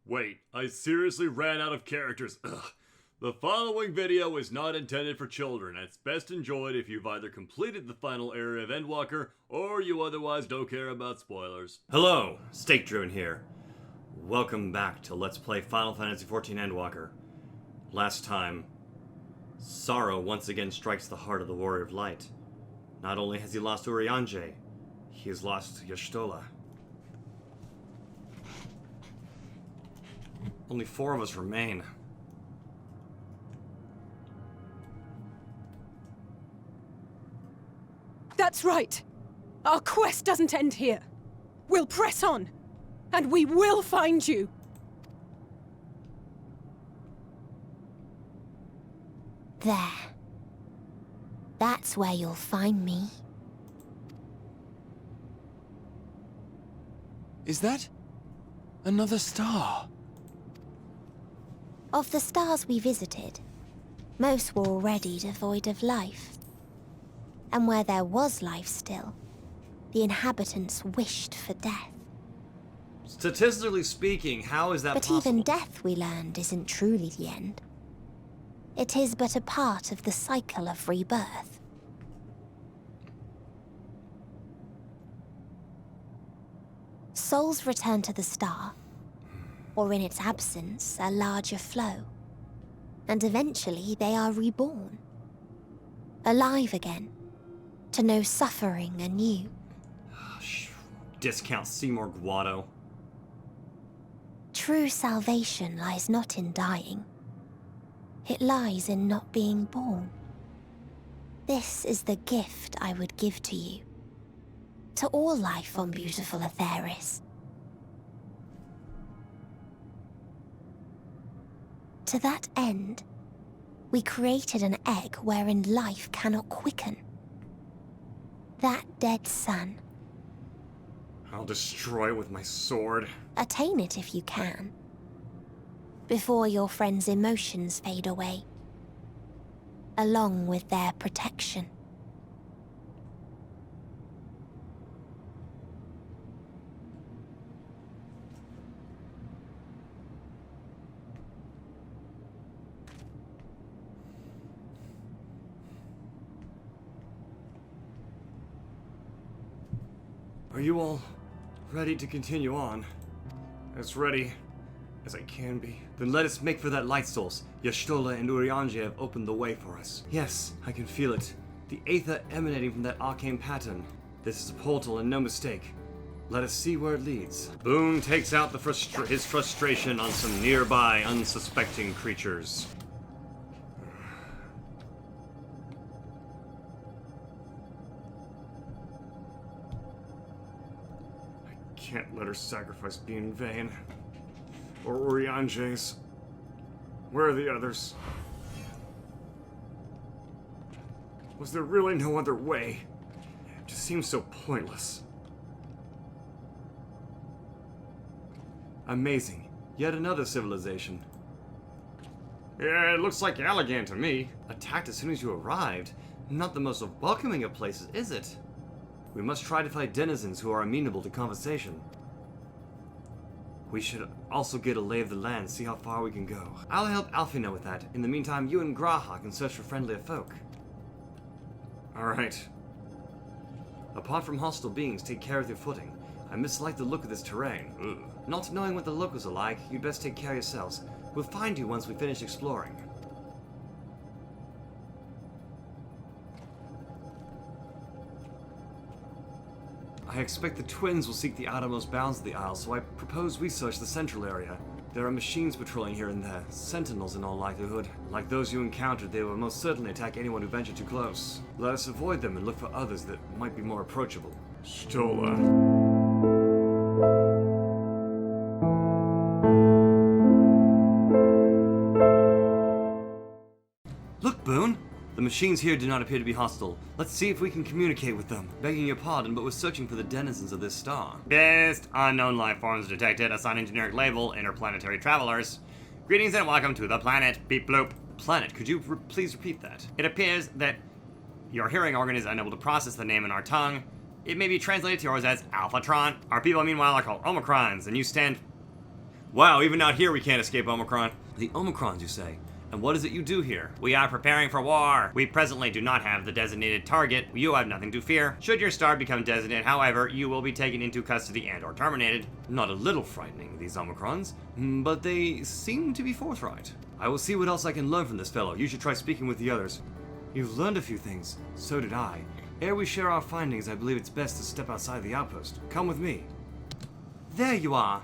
Wait, I seriously ran out of characters. Ugh. The following video is not intended for children, and it's best enjoyed if you've either completed the final area of Endwalker, or you otherwise don't care about spoilers. Hello, Stake Driven here. Welcome back to Let's Play Final Fantasy XIV Endwalker. Last time, sorrow once again strikes the heart of the Warrior of Light. Not only has he lost Urianger, he has lost Y'shtola. Only 4 of us remain. That's right. Our quest doesn't end here. We'll press on, and we will find you. There. That's where you'll find me. Is that another star? Of the stars we visited, most were already devoid of life. And where there was life still, the inhabitants wished for death. Statistically speaking, how is that But possible? even death, we learned, isn't truly the end. It is but a part of the cycle of rebirth. Souls return to the star, or in its absence, a larger flow. And eventually they are reborn. Alive again, to know suffering anew. Discount Seymour Guado. True salvation lies not in dying. It lies in not being born. This is the gift I would give to you. To all life on beautiful Aetheris. To that end, we created an egg wherein life cannot quicken. That dead sun. I'll destroy it with my sword. Attain it if you can. Before your friends' emotions fade away. Along with their protection. Are you all ready to continue on? As ready as I can be. Then let us make for that light source. Y'shtola and Urianger have opened the way for us. Yes, I can feel it. The aether emanating from that arcane pattern. This is a portal and no mistake. Let us see where it leads. Boone takes out his frustration on some nearby unsuspecting creatures. Can't let her sacrifice be in vain. Or Urianger's. Where are the others? Was there really no other way? It just seems so pointless. Amazing. Yet another civilization. Yeah, it looks like Allergan to me. Attacked as soon as you arrived. Not the most welcoming of places, is it? We must try to find denizens who are amenable to conversation. We should also get a lay of the land, see how far we can go. I'll help Alfina with that. In the meantime, you and Graha can search for friendlier folk. Alright. Apart from hostile beings, take care of your footing. I mislike the look of this terrain. Ugh. Not knowing what the locals are like, you'd best take care of yourselves. We'll find you once we finish exploring. I expect the twins will seek the outermost bounds of the Isle, so I propose we search the central area. There are machines patrolling here and there, sentinels in all likelihood. Like those you encountered, they will most certainly attack anyone who ventured too close. Let us avoid them and look for others that might be more approachable. Y'shtola. Look, Boone! The machines here do not appear to be hostile. Let's see if we can communicate with them. Begging your pardon, but we're searching for the denizens of this star. Best unknown life forms detected. Assigned generic label, interplanetary travelers. Greetings and welcome to the planet. Beep bloop. Planet, could you please repeat that? It appears that your hearing organ is unable to process the name in our tongue. It may be translated to yours as Alphatron. Our people, meanwhile, are called Omicrons, and you stand Wow, even out here we can't escape Omicron. The Omicrons, you say? And what is it you do here? We are preparing for war. We presently do not have the designated target. You have nothing to fear. Should your star become designated, however, you will be taken into custody and or terminated. Not a little frightening, these Omicrons, but they seem to be forthright. I will see what else I can learn from this fellow. You should try speaking with the others. You've learned a few things. So did I. Ere we share our findings, I believe it's best to step outside the outpost. Come with me. There you are!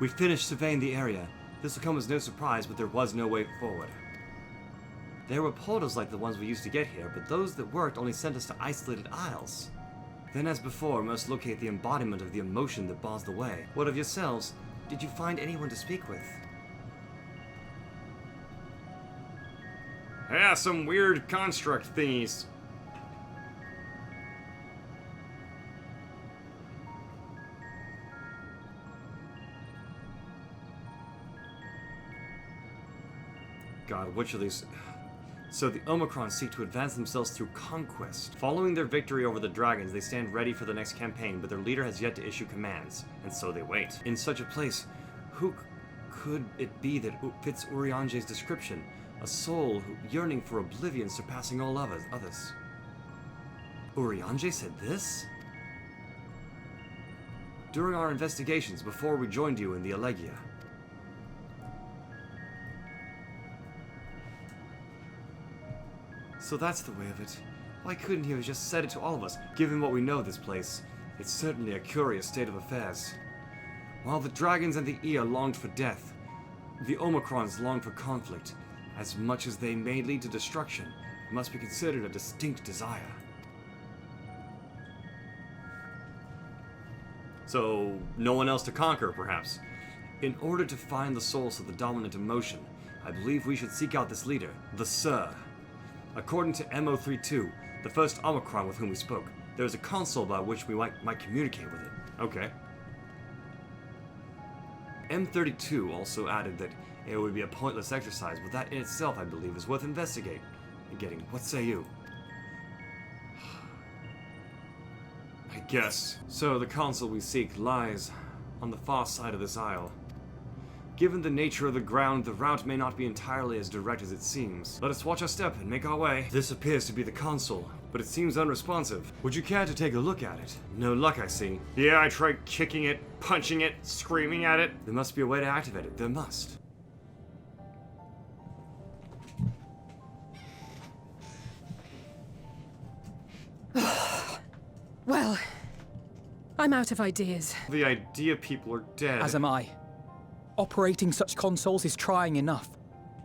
We finished surveying the area. This will come as no surprise, but there was no way forward. There were portals like the ones we used to get here, but those that worked only sent us to isolated isles. Then, as before, we must locate the embodiment of the emotion that bars the way. What of yourselves? Did you find anyone to speak with? Yeah, some weird construct thingies. God, which of these... So the Omicron seek to advance themselves through conquest. Following their victory over the dragons, they stand ready for the next campaign, but their leader has yet to issue commands, and so they wait. In such a place, who could it be that fits Urianger's description? A soul yearning for oblivion surpassing all others. Urianger said this? During our investigations, before we joined you in the Allegia. So that's the way of it. Why couldn't he have just said it to all of us, given what we know of this place? It's certainly a curious state of affairs. While the dragons and the Ea longed for death, the Omicrons longed for conflict. As much as they may lead to destruction, it must be considered a distinct desire. So, no one else to conquer, perhaps? In order to find the source of the dominant emotion, I believe we should seek out this leader, the Sir. According to MO32, the first Omicron with whom we spoke, there is a console by which we might communicate with it. Okay. M32 also added that it would be a pointless exercise, but that in itself, I believe, is worth investigating and getting. What say you? I guess. So the console we seek lies on the far side of this isle. Given the nature of the ground, the route may not be entirely as direct as it seems. Let us watch our step and make our way. This appears to be the console, but it seems unresponsive. Would you care to take a look at it? No luck, I see. Yeah, I tried kicking it, punching it, screaming at it. There must be a way to activate it. There must. Well, I'm out of ideas. The idea people are dead. As am I. Operating such consoles is trying enough.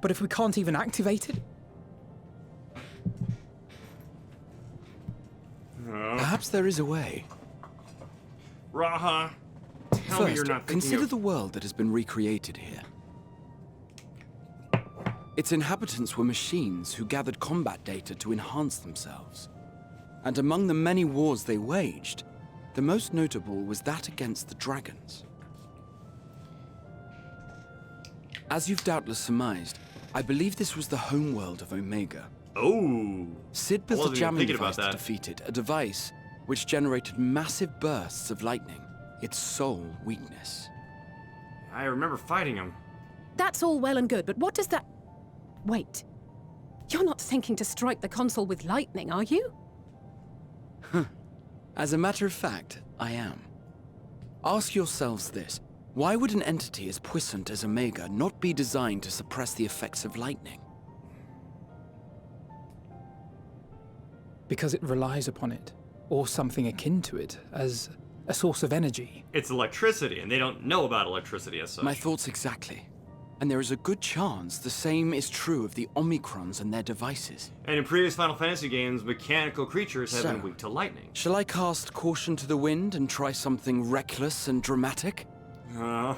But if we can't even activate it? Perhaps there is a way. Raha, tell me First, you're not thinking consider of... the world that has been recreated here. Its inhabitants were machines who gathered combat data to enhance themselves. And among the many wars they waged, the most notable was that against the dragons. As you've doubtless surmised, I believe this was the homeworld of Omega. Oh! Sid built a wasn't even jamming thinking device about to that. defeat it, a device which generated massive bursts of lightning, its sole weakness. I remember fighting him. That's all well and good, but what does that... Wait. You're not thinking to strike the console with lightning, are you? As a matter of fact, I am. Ask yourselves this. Why would an entity as puissant as Omega not be designed to suppress the effects of lightning? Because it relies upon it, or something akin to it, as a source of energy. It's electricity, and they don't know about electricity as such. My thoughts exactly. And there is a good chance the same is true of the Omicrons and their devices. And in previous Final Fantasy games, mechanical creatures have So- been weak to lightning. Shall I cast caution to the wind and try something reckless and dramatic? Oh,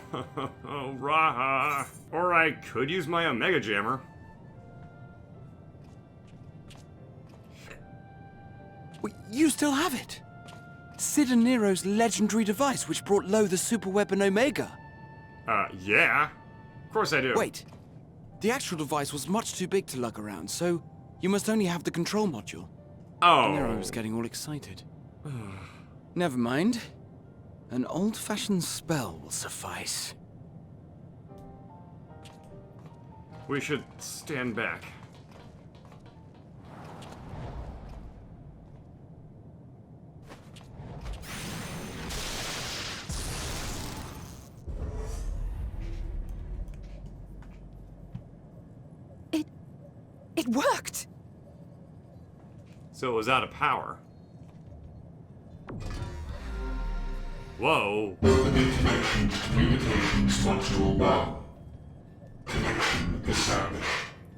Raha. Or I could use my Omega Jammer. Wait, you still have it? Sid and Nero's legendary device which brought low the superweapon Omega. Yeah. Of course I do. Wait, the actual device was much too big to lug around, so you must only have the control module. Oh. Nero was getting all excited. Never mind. An old-fashioned spell will suffice. We should stand back. It worked! So it was out of power. Whoa. Opening connection to communications module 1. Connection established.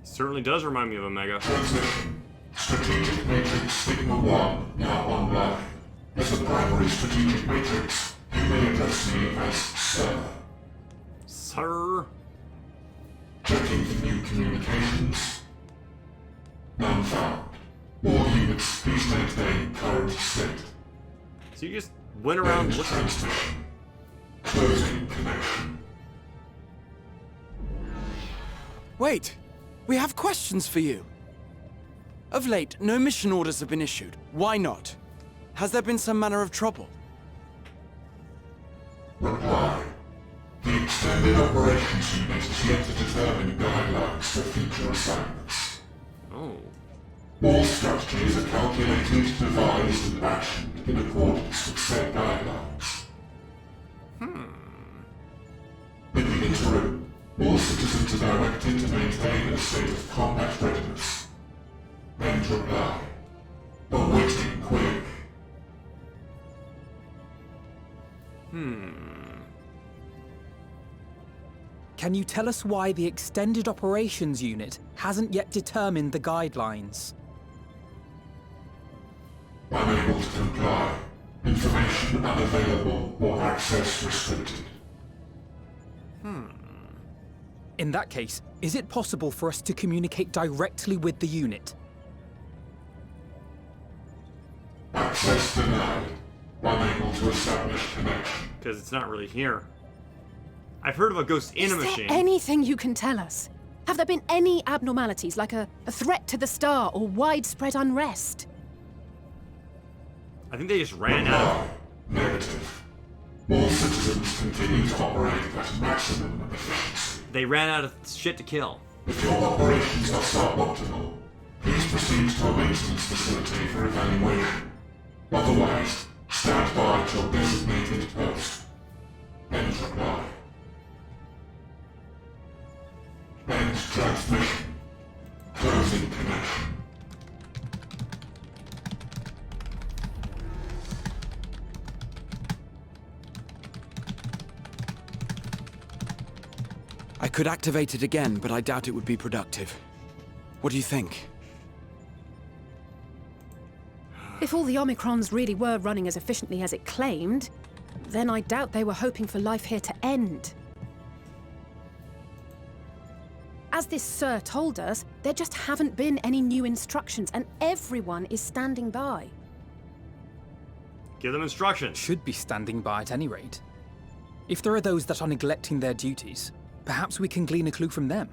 Certainly does remind me of Omega. Transition. Strategic Matrix Sigma 1 now online. As the primary strategic matrix, you may address me as Sir. Sir? Checking for new communications. None found. All units, please maintain current state. So you just went around End looking. transmission. Closing connection. Wait! We have questions for you. Of late, no mission orders have been issued. Why not? Has there been some manner of trouble? Reply. The Extended Operations Unit is yet to determine guidelines for future assignments. Oh. All strategies are calculated, devised, and actioned in accordance with said guidelines. In the interim, all citizens are directed to maintain a state of combat readiness. End reply. Awaiting quick. Can you tell us why the Extended Operations Unit hasn't yet determined the guidelines? Unable to comply. Information unavailable or access restricted. In that case, is it possible for us to communicate directly with the unit? Access denied. Unable to establish connection. Because it's not really here. I've heard of a ghost in a Is there machine. anything you can tell us? Have there been any abnormalities, like a threat to the star or widespread unrest? I think they just ran out. Reply. Negative. All citizens continue to operate at maximum efficiency. They ran out of shit to kill. If your operations are suboptimal, please proceed to a maintenance facility for evaluation. Otherwise, stand by at your designated post. End reply. End transmission. Closing connection. I could activate it again, but I doubt it would be productive. What do you think? If all the Omicrons really were running as efficiently as it claimed, then I doubt they were hoping for life here to end. As this Sir told us, there just haven't been any new instructions, and everyone is standing by. Give them instructions. Should be standing by at any rate. If there are those that are neglecting their duties, perhaps we can glean a clue from them.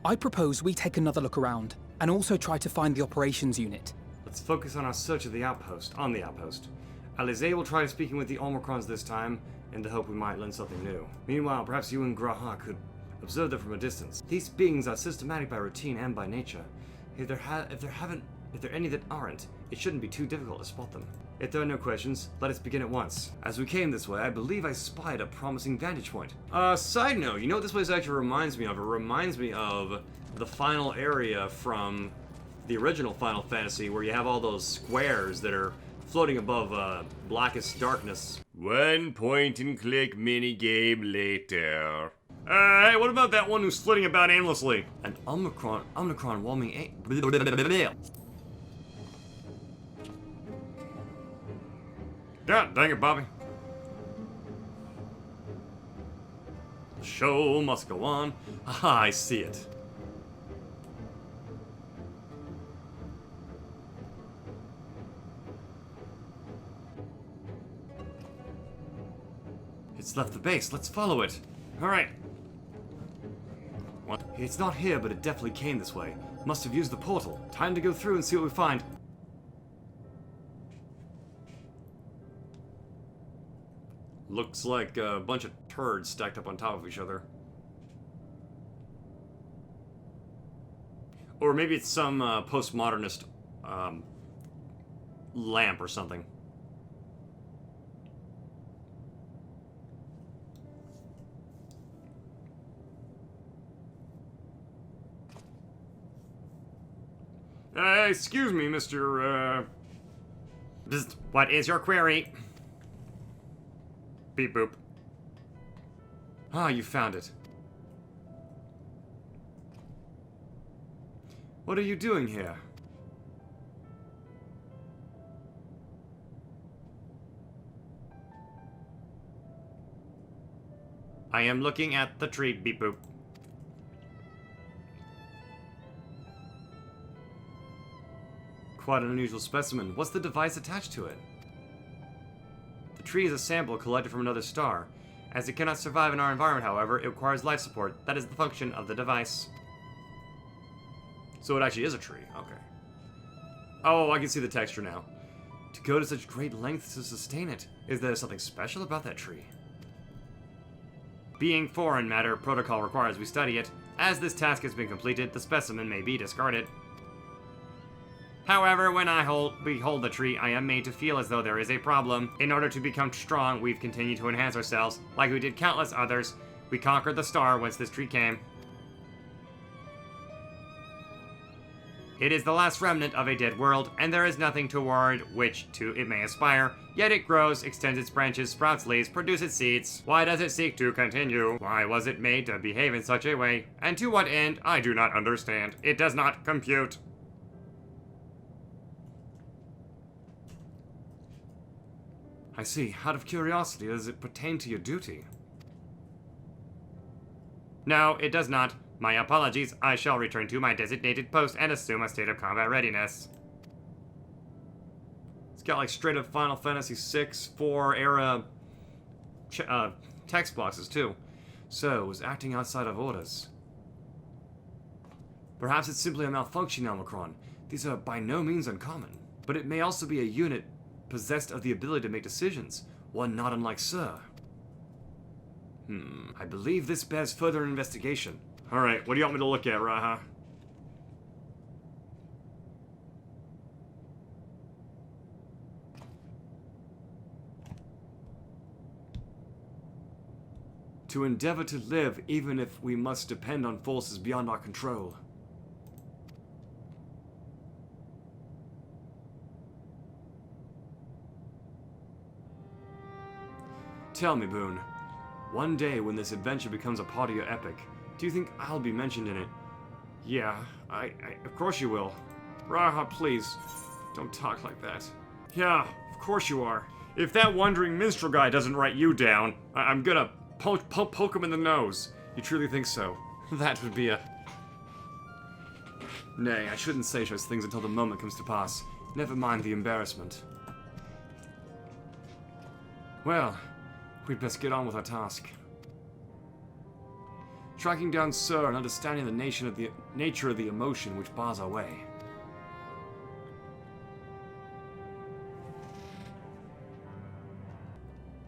I propose we take another look around, and also try to find the operations unit. Let's focus on our search of the outpost. Alizé will try speaking with the Omicrons this time, in the hope we might learn something new. Meanwhile, perhaps you and Graha could observe them from a distance. These beings are systematic by routine and by nature. If there are any that aren't, it shouldn't be too difficult to spot them. If there are no questions, let us begin at once. As we came this way, I believe I spied a promising vantage point. Side note, you know what this place actually reminds me of? It reminds me of the final area from the original Final Fantasy, where you have all those squares that are floating above blackest darkness. One point and click minigame later. Hey, what about that one who's flitting about aimlessly? An Omicron warming God dang it, Bobby. The show must go on. Aha, I see it. It's left the base. Let's follow it. All right. What? It's not here, but it definitely came this way. Must have used the portal. Time to go through and see what we find. Looks like a bunch of turds stacked up on top of each other. Or maybe it's some postmodernist lamp or something. Excuse me, Mr. What is your query? Beep boop. Ah, you found it. What are you doing here? I am looking at the tree, beep boop. Quite an unusual specimen. What's the device attached to it? The tree is a sample collected from another star. As it cannot survive in our environment, however, it requires life support. That is the function of the device. So it actually is a tree. Okay. Oh, I can see the texture now. To go to such great lengths to sustain it. Is there something special about that tree? Being foreign matter, protocol requires we study it. As this task has been completed, the specimen may be discarded. However, when I behold the tree, I am made to feel as though there is a problem. In order to become strong, we've continued to enhance ourselves, like we did countless others. We conquered the star whence this tree came. It is the last remnant of a dead world, and there is nothing toward which it may aspire. Yet it grows, extends its branches, sprouts leaves, produces seeds. Why does it seek to continue? Why was it made to behave in such a way? And to what end? I do not understand. It does not compute. I see. Out of curiosity, does it pertain to your duty? No, it does not. My apologies. I shall return to my designated post and assume a state of combat readiness. It's got like straight up Final Fantasy VI, 4 era text boxes too. So, it was acting outside of orders. Perhaps it's simply a malfunctioning Omicron. These are by no means uncommon. But it may also be a unit possessed of the ability to make decisions, one not unlike Sir. I believe this bears further investigation. Alright, what do you want me to look at, Raha? To endeavor to live even if we must depend on forces beyond our control. Tell me, Boone, one day when this adventure becomes a part of your epic, do you think I'll be mentioned in it? Yeah, of course you will. Raha, please, don't talk like that. Yeah, of course you are. If that wandering minstrel guy doesn't write you down, I'm gonna poke him in the nose. You truly think so? That would be a... Nay, I shouldn't say such things until the moment comes to pass. Never mind the embarrassment. Well, we'd best get on with our task. Tracking down Sir and understanding the nature of the emotion which bars our way.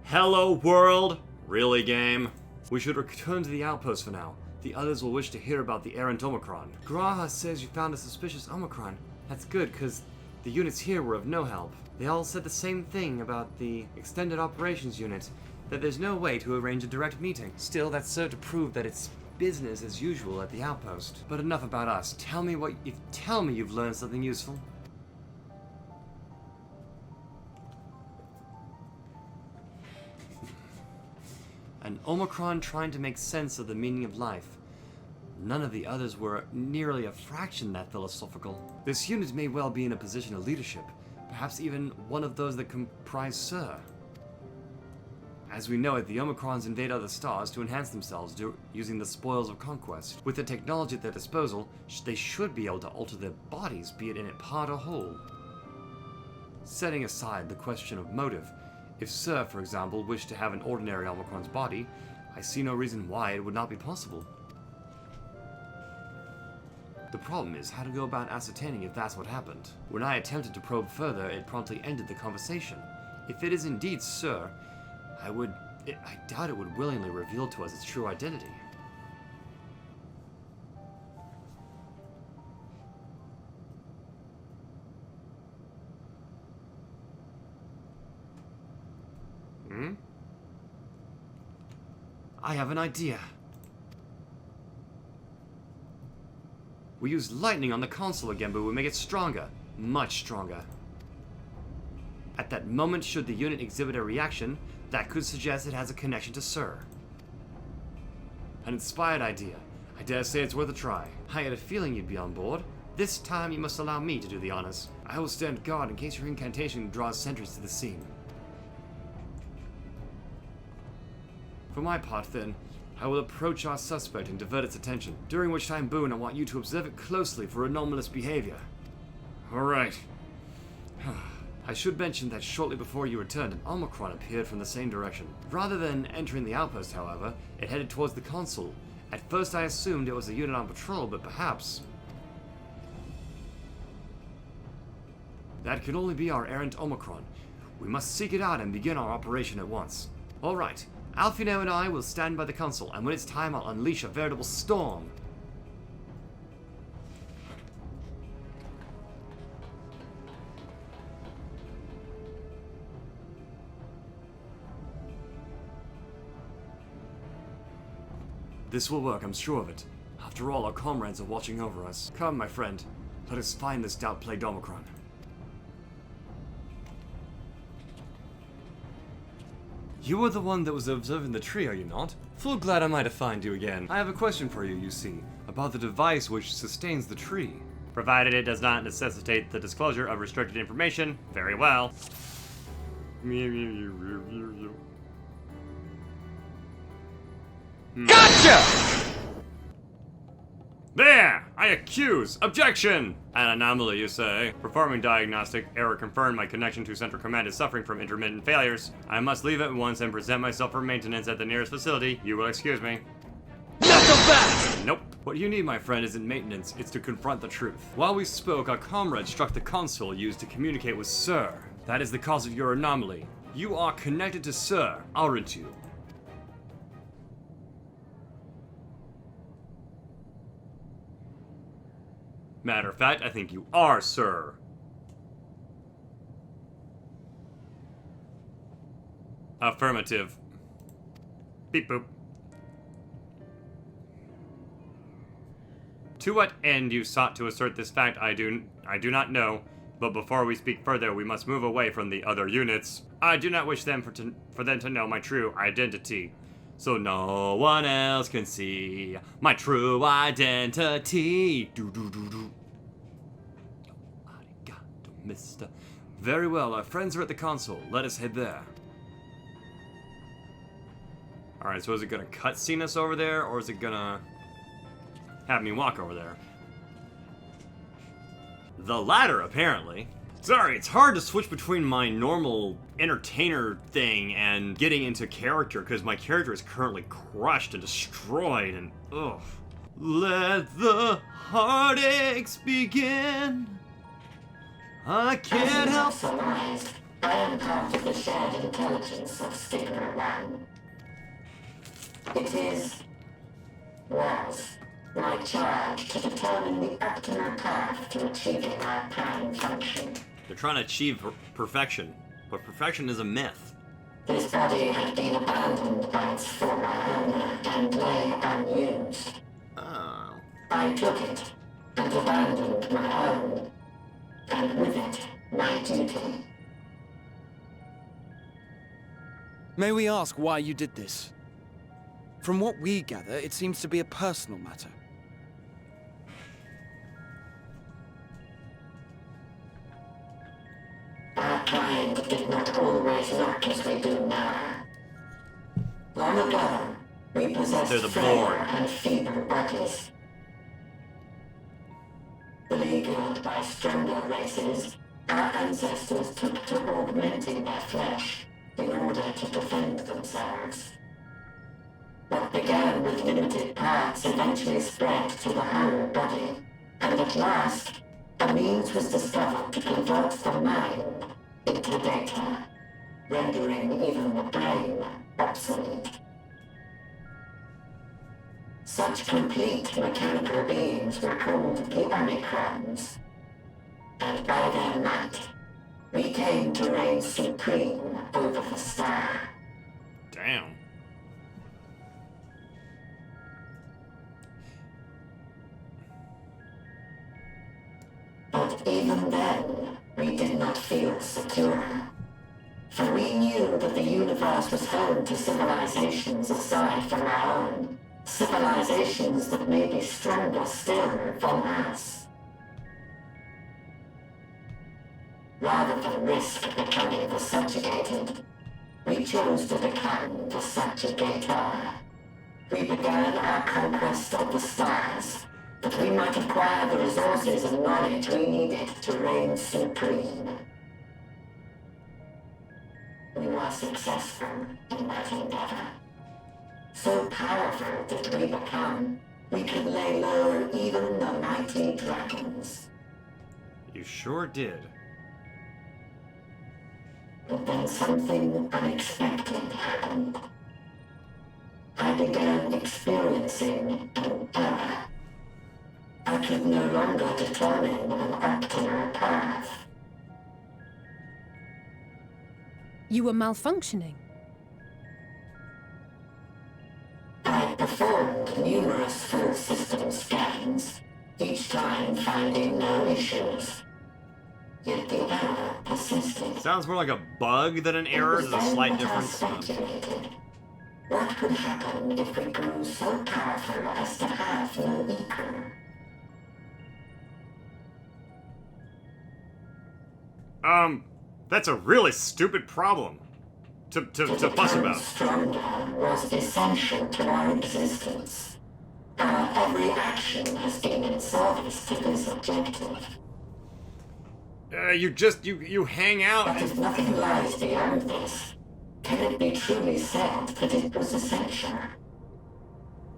Hello, world! Really, game? We should return to the outpost for now. The others will wish to hear about the errant Omicron. Graha says you found a suspicious Omicron. That's good, because the units here were of no help. They all said the same thing about the extended operations unit, that there's no way to arrange a direct meeting. Still, that served to prove that it's business as usual at the outpost. But enough about us. Tell me you've learned something useful. An Omicron trying to make sense of the meaning of life. None of the others were nearly a fraction that philosophical. This unit may well be in a position of leadership, perhaps even one of those that comprise Sir. As we know it, the Omicrons invade other stars to enhance themselves using the spoils of conquest. With the technology at their disposal, they should be able to alter their bodies, be it in part or whole. Setting aside the question of motive, if Sir, for example, wished to have an ordinary Omicron's body, I see no reason why it would not be possible. The problem is how to go about ascertaining if that's what happened. When I attempted to probe further, it promptly ended the conversation. If it is indeed Sir, I would I doubt it would willingly reveal to us its true identity. I have an idea. We use lightning on the console again, but we make it stronger. Much stronger. At that moment, should the unit exhibit a reaction, that could suggest it has a connection to Sir. An inspired idea. I dare say it's worth a try. I had a feeling you'd be on board. This time you must allow me to do the honors. I will stand guard in case your incantation draws sentries to the scene. For my part, then, I will approach our suspect and divert its attention, during which time, Boone, I want you to observe it closely for anomalous behavior. Alright. I should mention that shortly before you returned, an Omicron appeared from the same direction. Rather than entering the outpost, however, it headed towards the console. At first I assumed it was a unit on patrol, but perhaps... that could only be our errant Omicron. We must seek it out and begin our operation at once. Alright. Alfino and I will stand by the console, and when it's time, I'll unleash a veritable storm. This will work, I'm sure of it. After all, our comrades are watching over us. Come, my friend. Let us find this doubt-plagued Omicron. You are the one that was observing the tree, are you not? Full glad I might have found you again. I have a question for you, you see, about the device which sustains the tree. Provided it does not necessitate the disclosure of restricted information, very well. Gotcha! There! I accuse! Objection! An anomaly, you say? Performing diagnostic, error confirmed my connection to Central Command is suffering from intermittent failures. I must leave at once and present myself for maintenance at the nearest facility. You will excuse me. Knuckle back! Nope. What you need, my friend, isn't maintenance, it's to confront the truth. While we spoke, our comrade struck the console used to communicate with Sir. That is the cause of your anomaly. You are connected to Sir, aren't you? Matter of fact, I think you are, Sir. Affirmative. Beep boop. To what end you sought to assert this fact, I do not know, but before we speak further, we must move away from the other units. I do not wish them for them to know my true identity, so no one else can see my true identity. Arigato, mister. Very well, our friends are at the console. Let us head there. Alright, so is it gonna cutscene us over there, or is it gonna have me walk over there? The latter, apparently. Sorry, it's hard to switch between my normal entertainer thing and getting into character, because my character is currently crushed and destroyed, and ugh. Let the heartaches begin. I can't help. Surmised, I am part of the shared intelligence of Sigma 1. It was my charge to determine the optimal path to achieving our prime function. They're trying to achieve perfection, but perfection is a myth. This body had been abandoned by its former owner and lay unused. Oh. I took it and abandoned my own, and with it, my duty. May we ask why you did this? From what we gather, it seems to be a personal matter. Our kind did not always look as we do now. Long ago, we possessed They're the frail Born. and feeble bodies. Beleaguered by stronger races, our ancestors took to augmenting their flesh in order to defend themselves. What began with limited parts eventually spread to the whole body, and at last, a means was discovered to convert the mind into data. rendering even the brain obsolete. Such complete mechanical beings were called the Omicrons, and by their might, we came to reign supreme over the star. Damn. But even then, we did not feel secure. For we knew that the universe was home to civilizations aside from our own. Civilizations that may be stronger still than us. Rather than risk becoming the subjugated, we chose to become the subjugator. We began our conquest of the stars, that we might acquire the resources and knowledge we needed to reign supreme. We were successful in that endeavor. So powerful did we become, we could lay low even the mighty dragons. You sure did. But then something unexpected happened. I began experiencing an error. I could no longer determine an optimal path. You were malfunctioning. I performed numerous full system scans, each time finding no issues. Yet the error persisted. Sounds more like a bug than an error. There's a slight difference. Speculated. What could happen if we grew so powerful as to have no equal? That's a really stupid problem to fuss about. Stronger was essential to our existence. Our every action has been in service to this objective. You hang out But if nothing lies beyond this, can it be truly said that it was essential?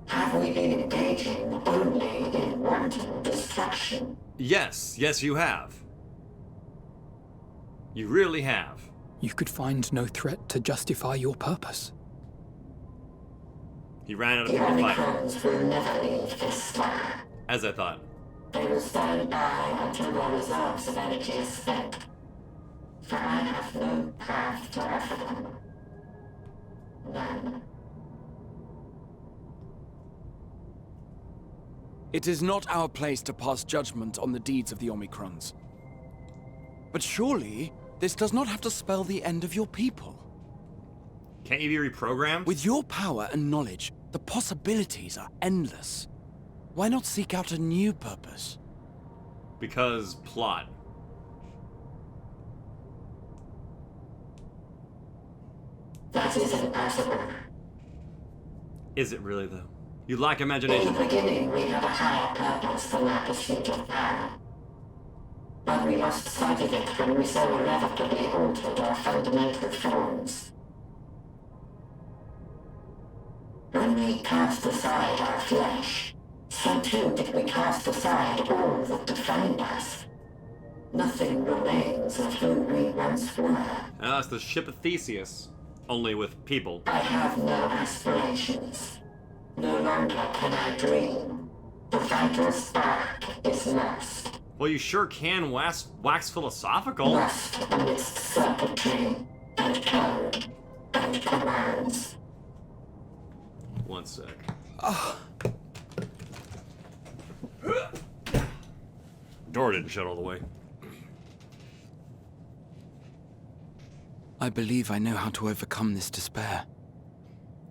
Have we been engaging only in wanton destruction? Yes, you have. You really have. You could find no threat to justify your purpose. He ran out of The people to fight. Omicrons will never leave this star. As I thought. They will stand by until their reserves of energy is spent. For I have no path to offer them. None. It is not our place to pass judgment on the deeds of the Omicrons. But surely, this does not have to spell the end of your people. Can't you be reprogrammed? With your power and knowledge, the possibilities are endless. Why not seek out a new purpose? Because plot. That is impossible. Is it really, though? You lack In imagination. the beginning, we had a higher purpose than our pursuit of power. But we lost sight of it when we so irrevocably altered our fundamental forms. When we cast aside our flesh, so too did we cast aside all that defined us. Nothing remains of who we once were. Ah, it's the ship of Theseus. Only with people. I have no aspirations. No longer can I dream. The vital spark is lost. Well, you sure can wax philosophical. Lost amidst circuitry and code and commands. One sec. Door didn't shut all the way. I believe I know how to overcome this despair.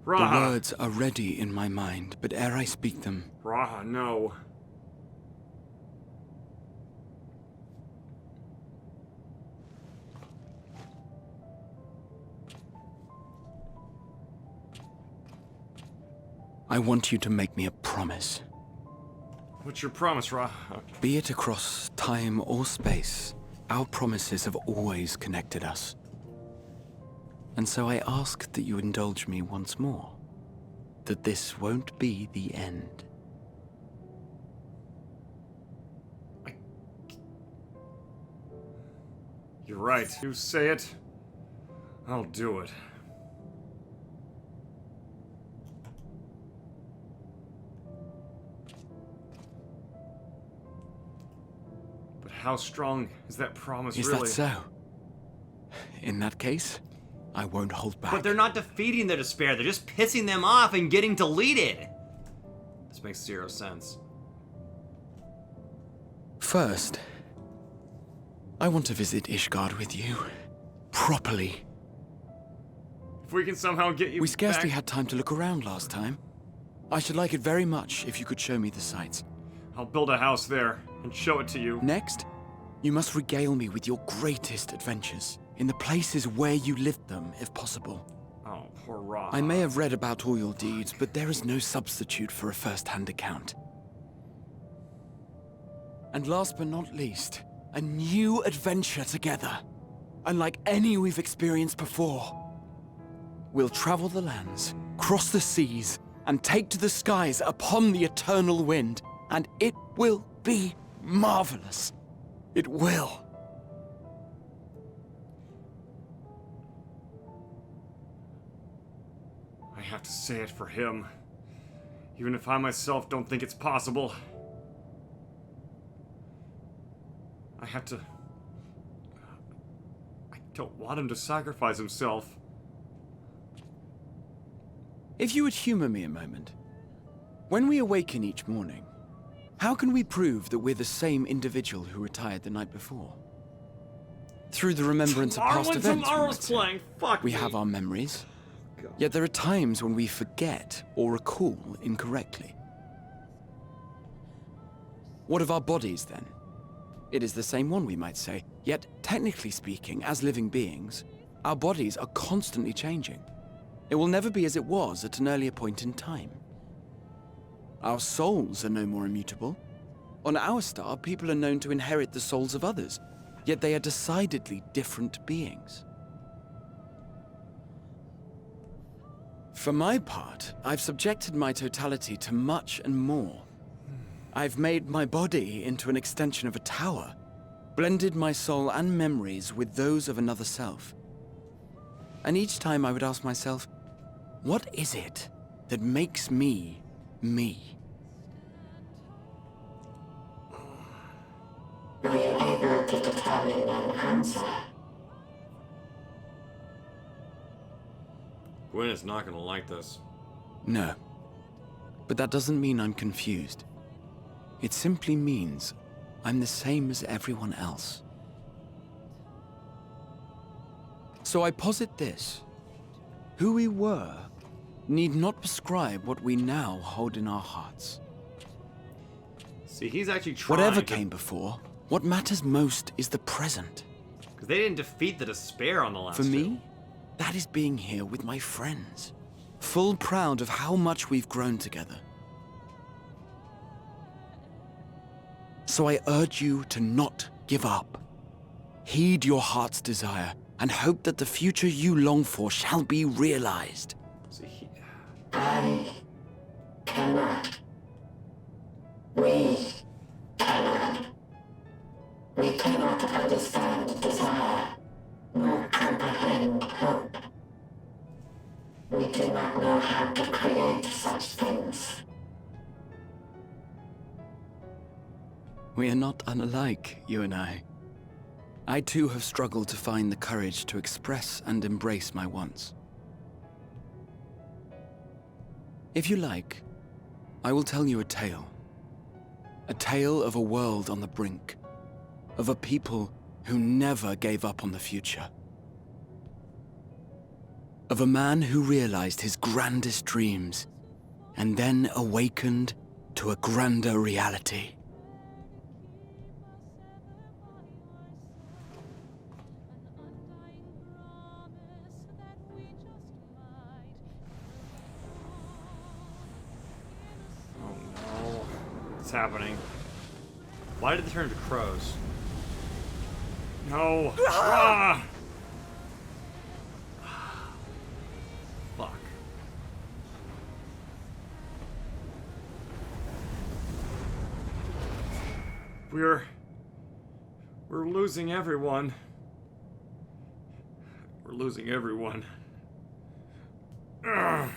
The Raha! words are ready in my mind, but ere I speak them, Raha, no. I want you to make me a promise. What's your promise, Raha? Be it across time or space, our promises have always connected us. And so I ask that you indulge me once more, that this won't be the end. You're right. You say it. I'll do it. But how strong is that promise Is really? that so? In that case, I won't hold back. But they're not defeating the despair, they're just pissing them off and getting deleted. This makes zero sense. First, I want to visit Ishgard with you. Properly. If we can somehow get you We scarcely back, had time to look around last time. I should like it very much if you could show me the sights. I'll build a house there and show it to you. Next, you must regale me with your greatest adventures, in the places where you lived them, if possible. Oh, hurrah. I may have read about all your deeds, but there is no substitute for a first-hand account. And last but not least, a new adventure together, unlike any we've experienced before. We'll travel the lands, cross the seas, and take to the skies upon the eternal wind, and it will be marvelous. It will. I have to say it for him. Even if I myself don't think it's possible. I have to... I don't want him to sacrifice himself. If you would humor me a moment. When we awaken each morning, how can we prove that we're the same individual who retired the night before? Through the remembrance of past events, we Tomorrow's might say. playing. Fuck We me. have our memories, yet there are times when we forget or recall incorrectly. What of our bodies, then? It is the same one, we might say, yet technically speaking, as living beings, our bodies are constantly changing. It will never be as it was at an earlier point in time. Our souls are no more immutable. On our star, people are known to inherit the souls of others, yet they are decidedly different beings. For my part, I've subjected my totality to much and more. I've made my body into an extension of a tower, blended my soul and memories with those of another self. And each time I would ask myself, what is it that makes me, me? Were you able to determine an answer? Gwen is not gonna like this. No. But that doesn't mean I'm confused. It simply means I'm the same as everyone else. So I posit this. Who we were need not prescribe what we now hold in our hearts. See, he's actually trying. Whatever came before, what matters most is the present. Because they didn't defeat the despair on the last For two. me, that is being here with my friends, full proud of how much we've grown together. So I urge you to not give up. Heed your heart's desire and hope that the future you long for shall be realized. See, I cannot. We cannot. We cannot understand desire, nor comprehend hope. We do not know how to create such things. We are not unalike, you and I. I too have struggled to find the courage to express and embrace my wants. If you like, I will tell you a tale. A tale of a world on the brink, of a people who never gave up on the future. Of a man who realized his grandest dreams, and then awakened to a grander reality. What's happening? why did they turn into crows? No. Ah! Fuck. We're losing everyone. We're losing everyone. Ugh.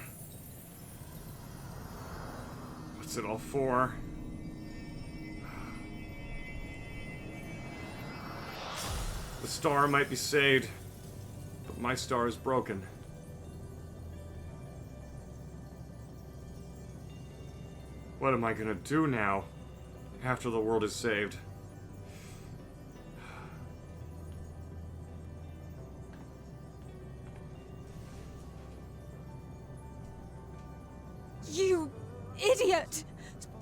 What's it all for? The star might be saved, but my star is broken. What am I gonna do now, after the world is saved? You idiot!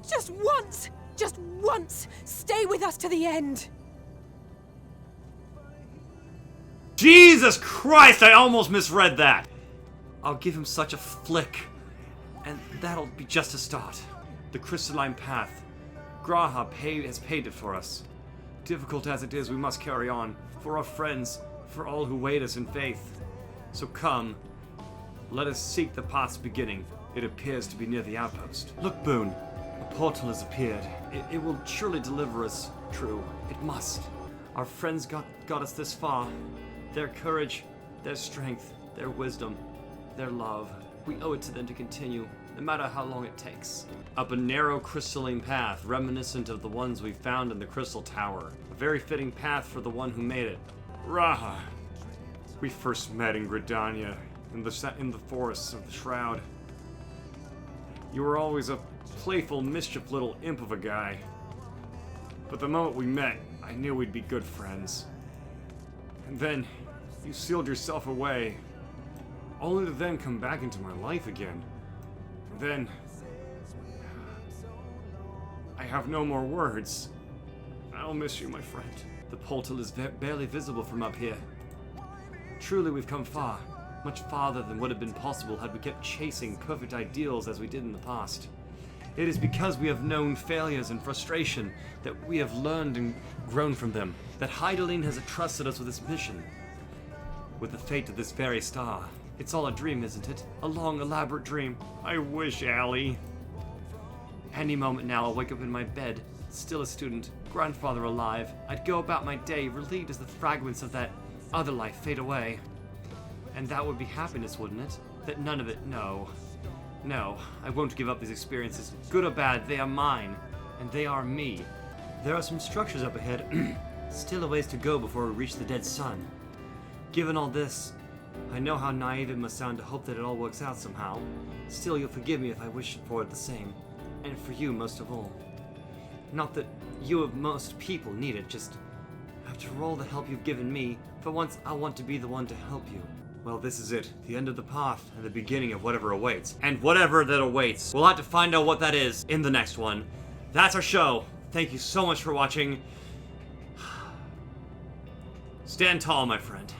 Just once, stay with us to the end. Jesus Christ, I almost misread that! I'll give him such a flick, and that'll be just a start. The crystalline path. Graha has paid it for us. Difficult as it is, we must carry on. For our friends, for all who wait us in faith. So come, let us seek the path's beginning. It appears to be near the outpost. Look, Boone, a portal has appeared. It will surely deliver us. True, it must. Our friends got us this far. Their courage, their strength, their wisdom, their love. We owe it to them to continue, no matter how long it takes. Up a narrow crystalline path, reminiscent of the ones we found in the Crystal Tower. A very fitting path for the one who made it. Raha. We first met in Gridania, in the forests of the Shroud. You were always a playful, mischief little imp of a guy. But the moment we met, I knew we'd be good friends. And then, you sealed yourself away, only to then come back into my life again. And then, I have no more words. I'll miss you, my friend. The portal is barely visible from up here. Truly, we've come far. Much farther than would have been possible had we kept chasing perfect ideals as we did in the past. It is because we have known failures and frustration that we have learned and grown from them, that Heidelin has entrusted us with this mission, with the fate of this very star. It's all a dream, isn't it? A long, elaborate dream. I wish, Allie. Any moment now, I'll wake up in my bed, still a student, grandfather alive. I'd go about my day, relieved as the fragments of that other life fade away. And that would be happiness, wouldn't it? That none of it, no. No, I won't give up these experiences. Good or bad, they are mine. And they are me. There are some structures up ahead. Still a ways to go before we reach the dead sun. Given all this, I know how naive it must sound to hope that it all works out somehow. Still, you'll forgive me if I wish for it the same. And for you most of all. Not that you of most people need it, just after all the help you've given me, for once I want to be the one to help you. Well, this is it. The end of the path and the beginning of whatever awaits. And whatever that awaits, we'll have to find out what that is in the next one. That's our show. Thank you so much for watching. Stand tall, my friend.